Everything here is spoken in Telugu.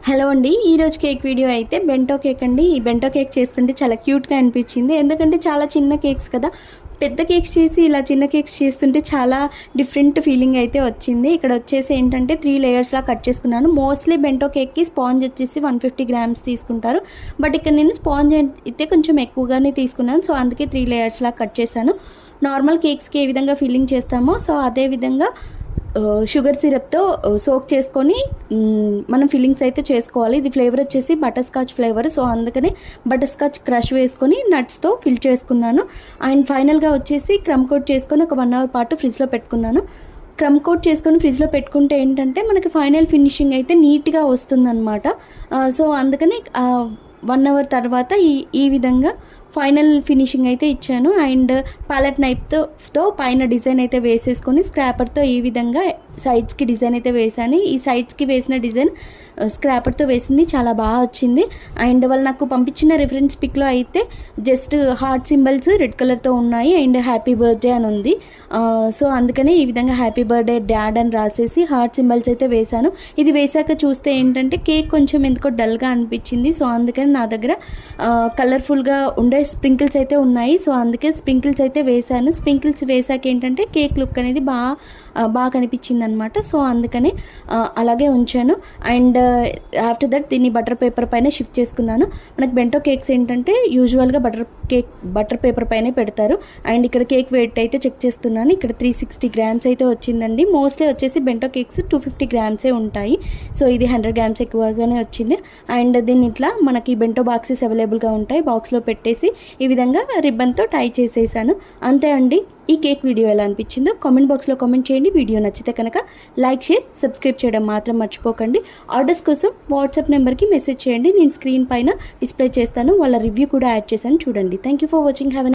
హలో అండి, ఈరోజు కేక్ వీడియో అయితే బెంటో కేక్ అండి. ఈ బెంటో కేక్ చేస్తుంటే చాలా క్యూట్గా అనిపించింది. ఎందుకంటే చాలా చిన్న కేక్స్ కదా, పెద్ద కేక్స్ చేసి ఇలా చిన్న కేక్స్ చేస్తుంటే చాలా డిఫరెంట్ ఫీలింగ్ అయితే వచ్చింది. ఇక్కడ వచ్చేసి ఏంటంటే 3 లేయర్స్లా కట్ చేసుకున్నాను. మోస్ట్లీ బెంటో కేక్కి స్పాంజ్ వచ్చేసి 150 గ్రామ్స్ తీసుకుంటారు. బట్ ఇక్కడ నేను స్పాంజ్ అయితే కొంచెం ఎక్కువగానే తీసుకున్నాను. సో అందుకే 3 లేయర్స్లా కట్ చేశాను. నార్మల్ కేక్స్కి ఏ విధంగా ఫిల్లింగ్ చేస్తామో సో అదే విధంగా షుగర్ సిరప్తో సోక్ చేసుకొని మనం ఫిల్లింగ్స్ అయితే చేసుకోవాలి. ఇది ఫ్లేవర్ వచ్చేసి బటర్ స్కాచ్ ఫ్లేవర్. సో అందుకని బటర్ స్కాచ్ క్రష్ వేసుకొని నట్స్తో ఫిల్ చేసుకున్నాను. అండ్ ఫైనల్గా వచ్చేసి క్రమ్ కోట్ చేసుకొని ఒక 1 అవర్ పాటు ఫ్రిడ్జ్లో పెట్టుకున్నాను. క్రమ్ కోట్ చేసుకొని ఫ్రిడ్జ్లో పెట్టుకుంటే ఏంటంటే మనకి ఫైనల్ ఫినిషింగ్ అయితే నీట్గా వస్తుందన్నమాట. సో అందుకని 1 అవర్ తర్వాత ఈ విధంగా ఫైనల్ ఫినిషింగ్ అయితే ఇచ్చాను. అండ్ ప్యాలెట్ నైఫ్తో పైన డిజైన్ అయితే వేసేసుకొని స్క్రాపర్తో ఈ విధంగా సైడ్స్కి డిజైన్ అయితే వేసాను. ఈ సైడ్స్కి వేసిన డిజైన్ స్క్రాపర్తో వేసింది చాలా బాగా వచ్చింది. అండ్ వాళ్ళు నాకు పంపించిన రిఫరెన్స్ పిక్లో అయితే జస్ట్ హార్ట్ సింబల్స్ రెడ్ కలర్తో ఉన్నాయి అండ్ హ్యాపీ బర్త్డే అని ఉంది. సో అందుకని ఈ విధంగా హ్యాపీ బర్త్డే డాడ్ అని రాసేసి హార్ట్ సింబల్స్ అయితే వేశాను. ఇది వేసాక చూస్తే ఏంటంటే కేక్ కొంచెం ఎందుకో డల్గా అనిపించింది. సో అందుకని నా దగ్గర కలర్ఫుల్గా ఉండే స్ప్రింకిల్స్ అయితే ఉన్నాయి. సో అందుకే స్ప్రింకిల్స్ అయితే వేశాను. స్ప్రింకిల్స్ వేసాక ఏంటంటే కేక్ లుక్ అనేది బాగా కనిపించింది అనమాట. సో అందుకని అలాగే ఉంచాను. అండ్ ఆఫ్టర్ దట్ దీన్ని బటర్ పేపర్ పైన షిఫ్ట్ చేసుకున్నాను. మనకి బెంటో కేక్స్ ఏంటంటే యూజువల్గా బటర్ పేపర్ పైనే పెడతారు. అండ్ ఇక్కడ కేక్ వెయిట్ అయితే చెక్ చేస్తున్నాను. ఇక్కడ 360 గ్రామ్స్ అయితే వచ్చిందండి. మోస్ట్లీ వచ్చేసి బెంటో కేక్స్ 250 గ్రామ్సే ఉంటాయి. సో ఇది 100 గ్రామ్స్ ఎక్కువగానే వచ్చింది. అండ్ దీన్ని ఇట్లా మనకి బెంటో బాక్సెస్ అవైలబుల్గా ఉంటాయి. బాక్స్లో పెట్టేసి ఈ విధంగా రిబ్బన్తో టై చేసేసాను. అంతే అండి. ఈ కేక్ వీడియో ఎలా అనిపించిందో కామెంట్ బాక్స్లో కామెంట్ చేయండి. వీడియో నచ్చితే కనుక లైక్, షేర్, సబ్స్క్రైబ్ చేయడం మాత్రం మర్చిపోకండి. ఆర్డర్స్ కోసం వాట్సాప్ నెంబర్కి మెసేజ్ చేయండి. నేను స్క్రీన్ పైన డిస్ప్లే చేస్తాను. వాళ్ళ రివ్యూ కూడా యాడ్ చేశాను చూడండి. Thank you for watching. Have